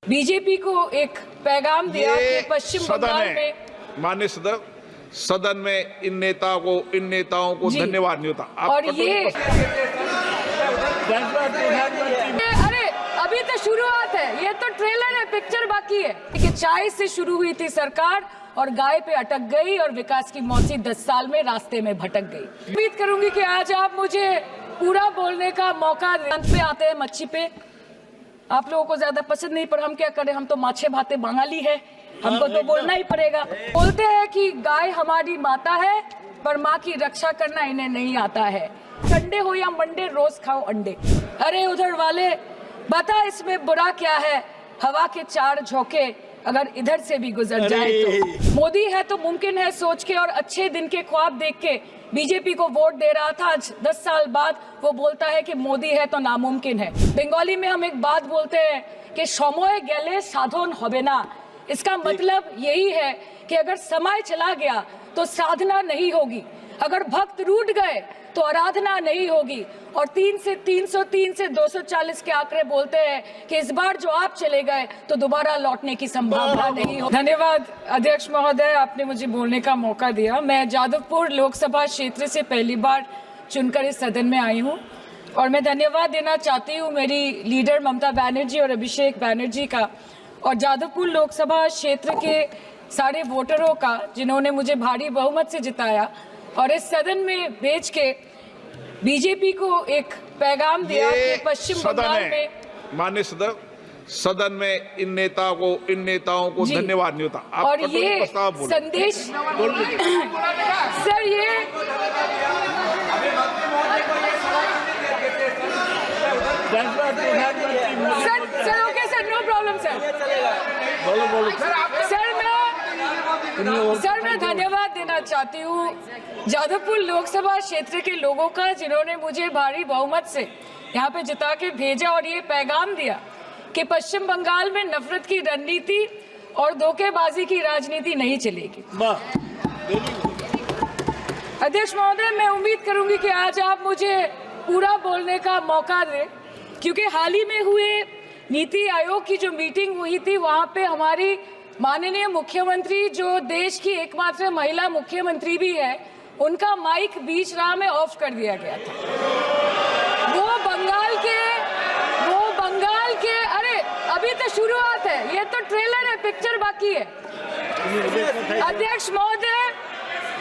BJP को एक पैगाम दिया कि पश्चिम बंगाल में माननीय सदन में इन नेताओं को धन्यवाद नहीं होता। और ये अरे अभी तो शुरुआत है, ये तो ट्रेलर है, पिक्चर बाकी है कि चाय से शुरू हुई थी सरकार और गाय पे अटक गई और विकास की मौसी 10 साल में रास्ते में भटक गई। उम्मीद करूंगी कि आज आप मुझे पूरा बोलने का मौका अंत पे आते हैं मच्छी पे। आप लोगों को ज्यादा पसंद नहीं, पर हम क्या करें, हम तो माछे भाते बंगाली है, हमको तो बोलना ही पड़ेगा। बोलते हैं कि गाय हमारी माता है, पर माँ की रक्षा करना इन्हें नहीं आता है। संडे हो या मंडे रोज खाओ अंडे। अरे उधर वाले बता इसमें बुरा क्या है, हवा के 4 झोंके अगर इधर से भी गुजर जाए तो। मोदी है तो मुमकिन है सोच के और अच्छे दिन के ख्वाब देख के बीजेपी को वोट दे रहा था। आज 10 साल बाद वो बोलता है कि मोदी है तो नामुमकिन है। बंगाली में हम एक बात बोलते हैं कि समय गेले साधन होबे ना। इसका मतलब यही है कि अगर समय चला गया तो साधना नहीं होगी, अगर भक्त रूठ गए तो आराधना नहीं होगी। और 3 से 303 से 240 के आंकड़े बोलते हैं कि इस बार जो आप चले गए तो दोबारा लौटने की संभावना नहीं हो। धन्यवाद अध्यक्ष महोदय, आपने मुझे बोलने का मौका दिया। मैं जादवपुर लोकसभा क्षेत्र से पहली बार चुनकर इस सदन में आई हूँ और मैं धन्यवाद देना चाहती हूँ मेरी लीडर ममता बनर्जी और अभिषेक बनर्जी का, और जादवपुर लोकसभा क्षेत्र के सारे वोटरों का जिन्होंने मुझे भारी बहुमत से जिताया और इस सदन में भेज के बीजेपी को एक पैगाम दिया कि पश्चिम बंगाल में माननीय सदन में इन नेताओं को धन्यवाद नहीं होता। और ये संदेश सर, ये sir okay sir, no problem sir मैं धन्यवाद देना चाहती हूँ जादवपुर लोकसभा क्षेत्र के लोगों का जिन्होंने मुझे भारी बहुमत से यहाँ पे जिता के भेजा और ये पैगाम दिया कि पश्चिम बंगाल में नफरत की रणनीति और धोखेबाजी की राजनीति नहीं चलेगी। अध्यक्ष महोदय, मैं उम्मीद करूंगी कि आज आप मुझे पूरा बोलने का मौका दें, क्योंकि हाल ही में हुए नीति आयोग की जो मीटिंग हुई थी वहां पे हमारी माननीय मुख्यमंत्री, जो देश की एकमात्र महिला मुख्यमंत्री भी है, उनका माइक बीच राह में ऑफ कर दिया गया था। वो बंगाल के अरे अभी तो शुरुआत है, ये तो ट्रेलर है, पिक्चर बाकी है। अध्यक्ष महोदय,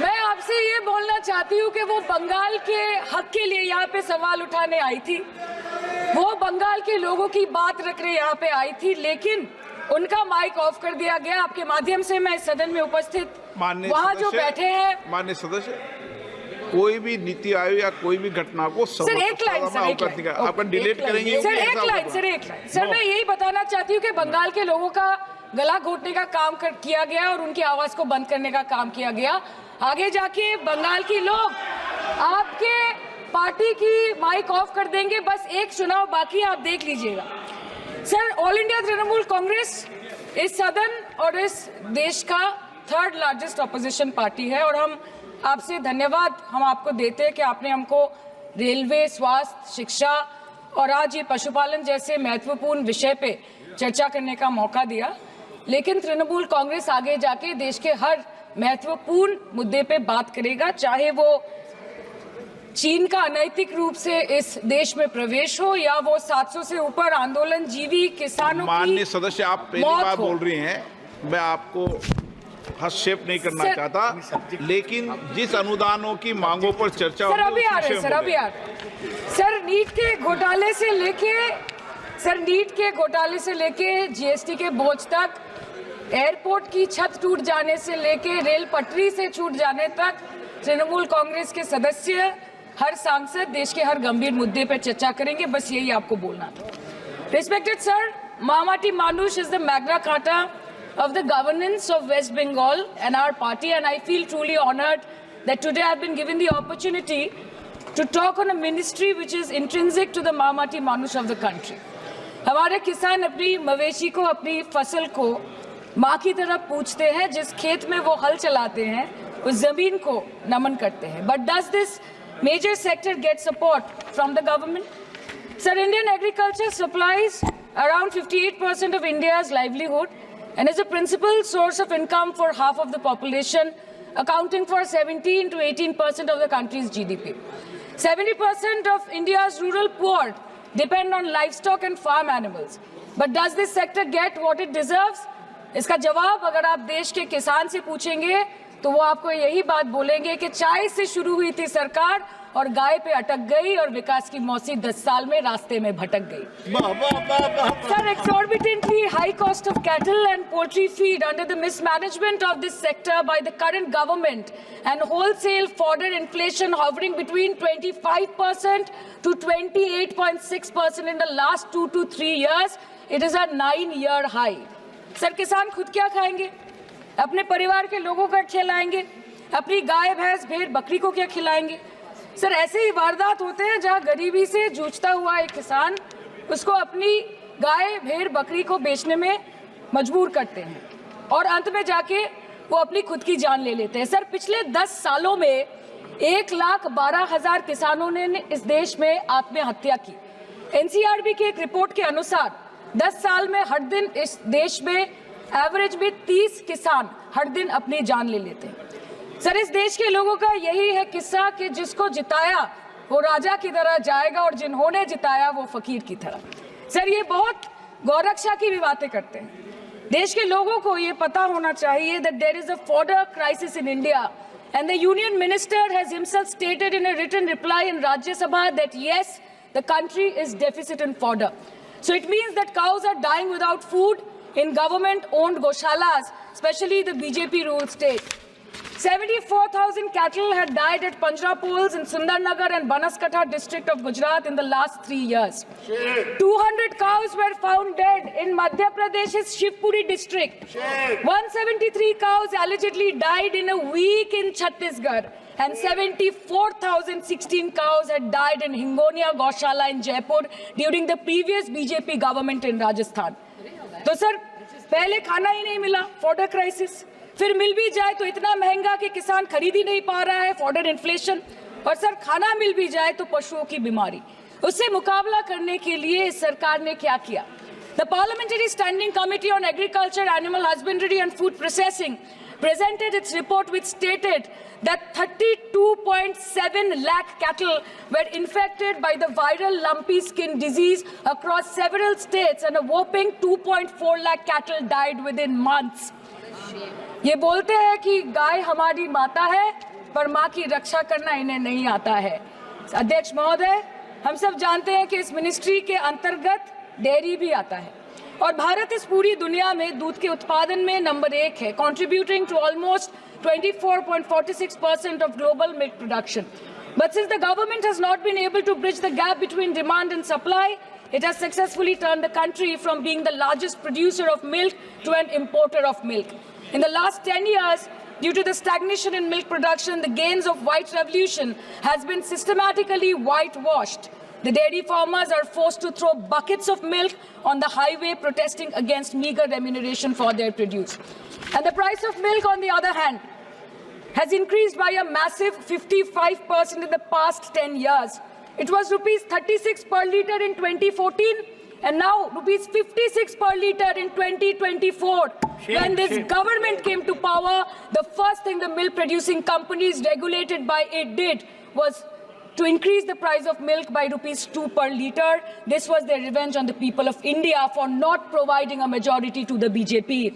मैं आपसे ये बोलना चाहती हूँ कि वो बंगाल के हक के लिए यहाँ पे सवाल उठाने आई थी, वो बंगाल के लोगों की बात रखने यहाँ पे आई थी, लेकिन उनका माइक ऑफ कर दिया गया। आपके माध्यम से मैं सदन में उपस्थित वहाँ जो बैठे हैं माननीय सदस्य, कोई भी नीति आयोग या कोई भी घटना को सर एक लाइन आपका डिलीट करेंगे सर, एक लाइन सर मैं यही बताना चाहती हूँ कि बंगाल के लोगों का गला घोटने का काम किया गया और उनकी आवाज को बंद करने का काम किया गया। आगे जाके बंगाल के लोग आपके पार्टी की माइक ऑफ कर देंगे, बस एक चुनाव बाकी, आप देख लीजिएगा। Sir, all India Trinamool Congress इस सदन और इस देश का 3rd लार्जेस्ट ऑपोजिशन पार्टी है और हम आपसे धन्यवाद हम आपको देते हैं कि आपने हमको रेलवे, स्वास्थ्य, शिक्षा और आज ये पशुपालन जैसे महत्वपूर्ण विषय पे चर्चा करने का मौका दिया। लेकिन तृणमूल कांग्रेस आगे जाके देश के हर महत्वपूर्ण मुद्दे पे बात करेगा, चाहे वो चीन का अनैतिक रूप से इस देश में प्रवेश हो या वो 700 से ऊपर आंदोलन जीवी किसानों की। माननीय सदस्य, आप पहली बार बोल रही हैं, मैं आपको हस्तक्षेप नहीं करना चाहता, लेकिन जिस अनुदानों की मांगों पर चर्चा सर अभी आ रहे सर नीट के घोटाले से लेके जीएसटी के बोझ तक, एयरपोर्ट की छत टूट जाने से लेके रेल पटरी से छूट जाने तक, तृणमूल कांग्रेस के सदस्य, हर सांसद देश के हर गंभीर मुद्दे पर चर्चा करेंगे। बस यही आपको बोलना था। Respected sir, Mahamati Manush is the Magna Carta of the governance of West Bengal and our party, and I feel truly honored that today I've been given the opportunity to talk on a ministry which is intrinsic to the Mahamati Manush of the country. हमारे किसान अपनी मवेशी को, अपनी फसल को माँ की तरफ पूछते हैं, जिस खेत में वो हल चलाते हैं उस जमीन को नमन करते हैं। But does this major sector get support from the government? Sir, Indian agriculture supplies around 58% of India's livelihood and is a principal source of income for half of the population, accounting for 17 to 18% of the country's GDP. 70% of India's rural poor depend on livestock and farm animals. But does this sector get what it deserves? इसका जवाब अगर आप देश के किसान से पूछेंगे तो वो आपको यही बात बोलेंगे कि चाय से शुरू हुई थी सरकार और गाय पे अटक गई और विकास की मौसी 10 साल में रास्ते में भटक गई. Sir, exorbitantly high cost of cattle and poultry feed under the mismanagement of this sector by the current government and wholesale fodder inflation hovering between 25% to 28.6% in the last 2 to 3 years, it is a 9-year high. Sir, किसान खुद क्या खाएंगे? अपने परिवार के लोगों का खिलाएंगे? अपनी गाय भैंस भेड़ बकरी को क्या खिलाएंगे? सर, ऐसे ही वारदात होते हैं जहां गरीबी से जूझता हुआ एक किसान उसको अपनी गाय भेड़ बकरी को बेचने में मजबूर करते हैं और अंत में जाके वो अपनी खुद की जान ले लेते हैं. सर, पिछले 10 सालों में 1,12,000 किसानों ने इस देश में आत्महत्या की. एनसीआरबी की एक रिपोर्ट के अनुसार 10 साल में हर दिन इस देश में एवरेज में 30 किसान हर दिन अपनी जान ले लेते हैं. सर, इस देश के लोगों का यही है किस्सा कि जिसको जिताया वो राजा की तरह जाएगा और जिन्होंने जिताया वो फकीर की तरह. सर, ये बहुत गौरक्षा की भी बातें करते हैं. देश के लोगों को ये पता होना चाहिए that there is a fodder crisis in India and the union minister has himself stated in a written reply in Rajya Sabha that yes, the country is deficit in fodder. So it means that cows are dying without food in government-owned goshalas, especially the BJP-ruled state. 74,000 cattle had died at Panjrapols in Sundarnagar and Banaskantha district of Gujarat in the last 3 years. 200 cows were found dead in Madhya Pradesh's Shivpuri district. 173 cows allegedly died in a week in Chhattisgarh. And 74,016 cows had died in Hingonia Goshala in Jaipur during the previous BJP government in Rajasthan. तो sir, पहले खाना ही नहीं मिला, fodder crisis. फिर मिल भी जाए तो इतना महंगा कि किसान खरीद ही नहीं पा रहा है, फॉडर इन्फ्लेशन. और सर, खाना मिल भी जाए तो पशुओं की बीमारी. उससे मुकाबला करने के लिए इस सरकार ने क्या किया? The Parliamentary Standing Committee on Agriculture, Animal Husbandry and Food Processing presented its report which stated that 32.7 lakh cattle were infected by the viral lumpy skin disease across several states and a whopping 2.4 lakh cattle died within months. ये बोलते हैं कि गाय हमारी माता है पर माँ की रक्षा करना इन्हें नहीं आता है. अध्यक्ष महोदय, हम सब जानते हैं कि इस मिनिस्ट्री के अंतर्गत डेयरी भी आता है और भारत इस पूरी दुनिया में दूध के उत्पादन में नंबर 1 है, contributing to almost 24.46% of global milk production. But since the government has not been able to bridge the gap between demand and supply, it has successfully turned the country from being the largest producer of milk to an importer of milk. In the last 10 years, due to the stagnation in milk production, the gains of white revolution has been systematically whitewashed. The dairy farmers are forced to throw buckets of milk on the highway protesting against meager remuneration for their produce. And the price of milk, on the other hand, has increased by a massive 55% in the past 10 years. It was rupees 36 per litre in 2014 and now rupees 56 per litre in 2024. When this government came to power, the first thing the milk producing companies regulated by it did was to increase the price of milk by rupees 2 per litre. This was their revenge on the people of India for not providing a majority to the BJP.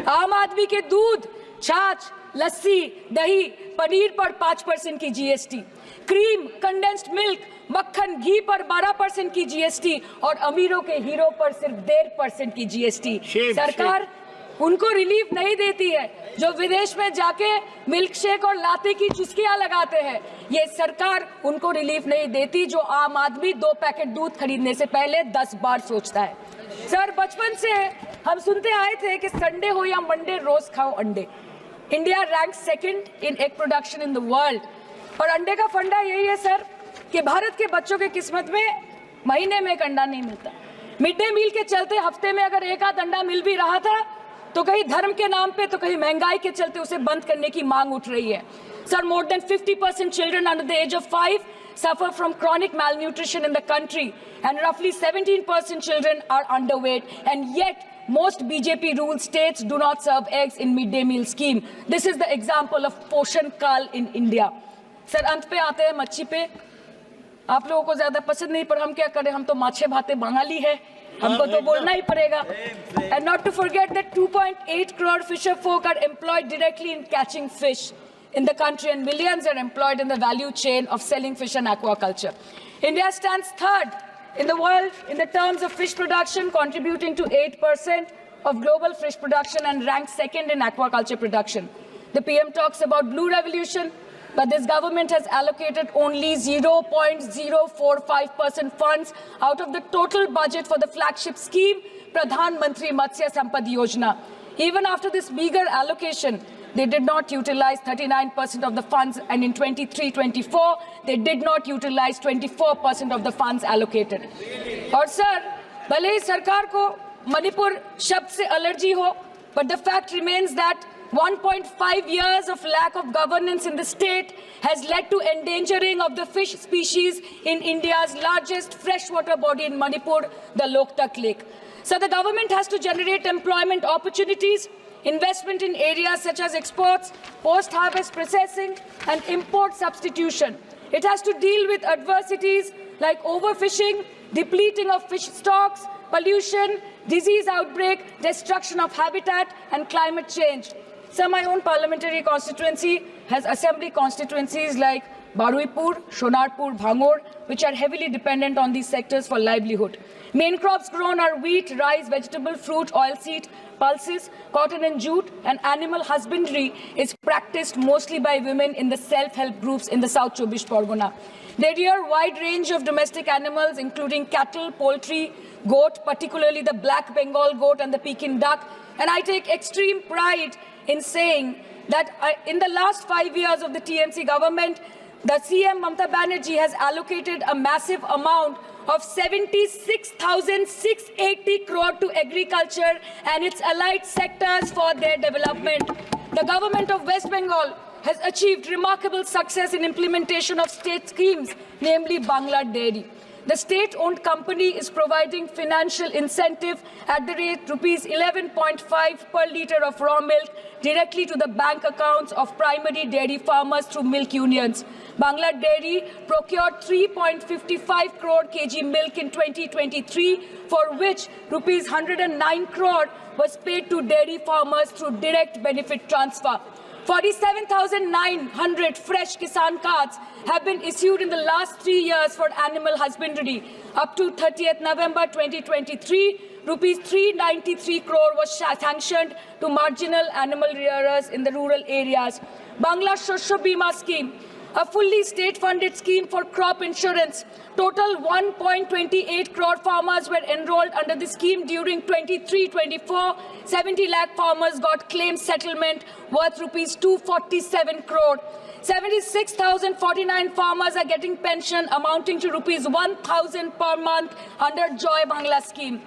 आम आदमी के दूध, छाछ, लस्सी, दही, पनीर पर 5% की GST, cream, condensed milk, मक्खन, घी पर 12% की GST और अमीरों के हीरो पर सिर्फ 1.5% की GST. सरकार उनको रिलीफ नहीं देती है जो विदेश में जाके मिल्क शेक और लाते की चुस्कियां लगाते हैं. ये सरकार उनको रिलीफ नहीं देती जो आम आदमी 2 पैकेट दूध खरीदने से पहले 10 बार सोचता है. सर, बचपन से हम सुनते आए थे कि संडे हो या मंडे रोज खाओ अंडे. India rank 2nd in egg production in the world. और अंडे का फंडा यही है सर कि भारत के बच्चों की किस्मत में महीने में एक अंडा नहीं मिलता. मिड डे मील के चलते हफ्ते में अगर एक आध अंडा मिल भी रहा था तो कहीं धर्म के नाम पे तो कहीं महंगाई के चलते उसे बंद करने की मांग उठ रही है. Sir, more than 50% children under the age of 5 suffer from chronic malnutrition in the country, and roughly 17% children are underweight, and yet most BJP-ruled states do not serve eggs in midday meal scheme. This is the example of Poshan Kal in India. Sir अंत पे आते हैं मच्छी पे। आप लोगों को ज्यादा पसंद नहीं, पर हम क्या करें, हम तो माछे भाते बंगाली है, हमको तो बोलना ही पड़ेगा। And not to forget that 2.8 crore fisher folk are employed directly in catching fish in the country, and millions are employed in the value chain of selling fish and aquaculture. India stands third in the world in the terms of fish production, contributing to 8% of global fish production, and ranked second in aquaculture production. The PM talks about blue revolution, but this government has allocated only 0.045% funds out of the total budget for the flagship scheme, Pradhan Mantri Matsya Sampad Yojana. Even after this meager allocation, they did not utilize 39% of the funds, and in 23-24, they did not utilize 24% of the funds allocated. और sir, भले ही सरकार को मणिपुर शब्द से allergy हो, but the fact remains that 1.5 years of lack of governance in the state has led to endangering of the fish species in India's largest freshwater body in Manipur, the Loktak Lake. So the government has to generate employment opportunities, investment in areas such as exports, post-harvest processing, and import substitution. It has to deal with adversities like overfishing, depleting of fish stocks, pollution, disease outbreak, destruction of habitat, and climate change. So my own parliamentary constituency has assembly constituencies like Baruipur, Shonarpur, Bhangor, which are heavily dependent on these sectors for livelihood. Main crops grown are wheat, rice, vegetable, fruit, oilseed, pulses, cotton and jute, and animal husbandry is practiced mostly by women in the self-help groups in the South Chobbish Pargona. They rear a wide range of domestic animals, including cattle, poultry, goat, particularly the black Bengal goat and the Peking duck. And I take extreme pride in saying that in the last 5 years of the TMC government, the CM Mamata Banerjee has allocated a massive amount of 76,680 crore to agriculture and its allied sectors for their development. The government of West Bengal has achieved remarkable success in implementation of state schemes, namely Bangla Dairy. The state-owned company is providing financial incentive at the rate rupees 11.5 per litre of raw milk directly to the bank accounts of primary dairy farmers through milk unions. Bangla Dairy procured 3.55 crore kg milk in 2023, for which rupees 109 crore was paid to dairy farmers through direct benefit transfer. 47,900 fresh Kisan cards have been issued in the last 3 years for animal husbandry. Up to 30th November 2023, rupees 393 crore was sanctioned to marginal animal rearers in the rural areas. Bangla Shosho Bima scheme, a fully state-funded scheme for crop insurance. Total 1.28 crore farmers were enrolled under the scheme during 23-24. 70 lakh farmers got claim settlement worth rupees 247 crore. 76,049 farmers are getting pension amounting to rupees 1,000 per month under Joy Bangla scheme.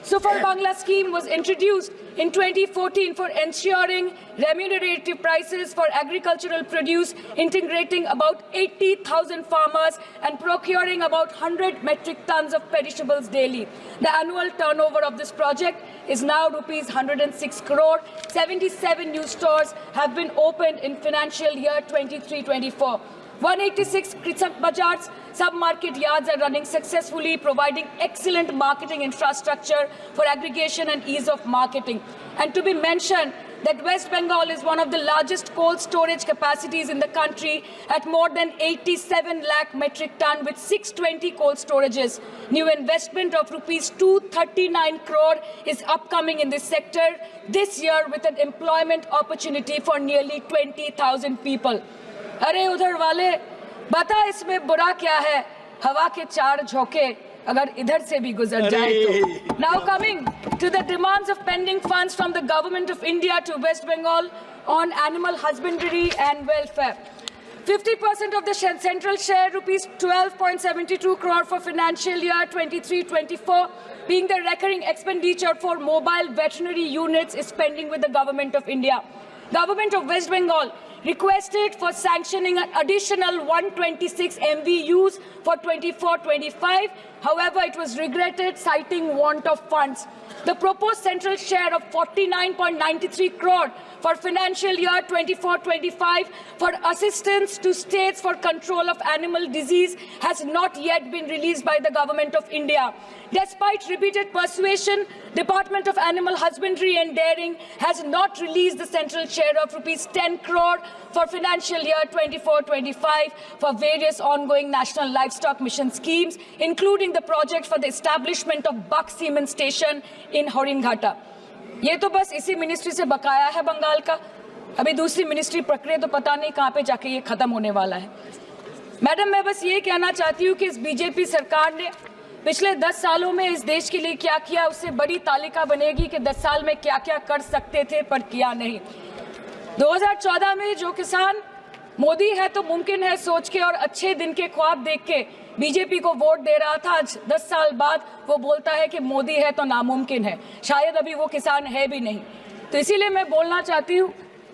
Super Bangla scheme was introduced in 2014 for ensuring remunerative prices for agricultural produce, integrating about 80,000 farmers and procuring about 100 metric tons of perishables daily. The annual turnover of this project is now rupees 106 crore. 77 new stores have been opened in financial year 23-24. 186 Krisak Bazars sub-market yards are running successfully, providing excellent marketing infrastructure for aggregation and ease of marketing. And to be mentioned that West Bengal is one of the largest cold storage capacities in the country at more than 87 lakh metric ton with 620 cold storages. New investment of rupees 239 crore is upcoming in this sector this year with an employment opportunity for nearly 20,000 people. अरे उधर वाले बता इसमें बुरा क्या है, हवा के चार झोंके अगर इधर से भी गुजर जाए तो. Now coming to the demands of pending funds from the government of India to West Bengal on animal husbandry and welfare. 50% of the central share, rupees 12.72 crore for financial year 23-24, being the recurring expenditure for mobile veterinary units, is pending with the government of India. Government of West Bengal requested for sanctioning an additional 126 MVUs for 24-25. However, it was regretted, citing want of funds. The proposed central share of 49.93 crore for financial year 24-25 for assistance to states for control of animal disease has not yet been released by the Government of India. Despite repeated persuasion, Department of Animal Husbandry and Dairying has not released the central share of rupees 10 crore for financial year 24-25 for various ongoing national livestock mission schemes, including the project for the establishment of Buck Semen Station in Horinghatta. ये तो बस इसी ministry से बकाया है बंगाल का। अभी दूसरी मिनिस्ट्री प्रक्रिया तो पता नहीं कहाँ पे जाके ये खत्म होने वाला है। मैडम, मैं बस ये कहना चाहती हूँ कि इस बीजेपी सरकार ने पिछले 10 सालों में इस देश के लिए क्या किया, उससे बड़ी तालिका बनेगी कि 10 साल में क्या क्या कर सकते थे पर किया नहीं। 2014 में जो किसान मोदी है तो मुमकिन है सोच के और अच्छे दिन के ख्वाब देख के बीजेपी को वोट दे रहा था, आज 10 साल बाद वो बोलता है कि मोदी है तो नामुमकिन है। शायद अभी वो किसान है भी नहीं। तो इसीलिए मैं बोलना चाहती हूँ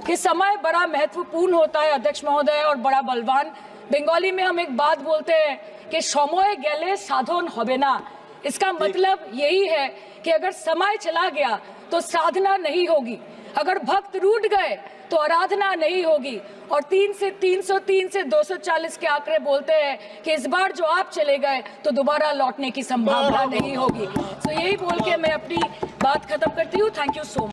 कि समय बड़ा महत्वपूर्ण होता है अध्यक्ष महोदय और बड़ा बलवान। बंगाली में हम एक बात बोलते हैं कि समय गेले साधन होबे ना। इसका मतलब यही है कि अगर समय चला गया तो साधना नहीं होगी, अगर भक्त रूठ गए तो आराधना नहीं होगी। और 3 से 303 से 240 के आंकड़े बोलते हैं कि इस बार जो आप चले गए तो दोबारा लौटने की संभावना नहीं होगी। तो यही बोल के मैं अपनी बात खत्म करती हूँ। Thank you so much.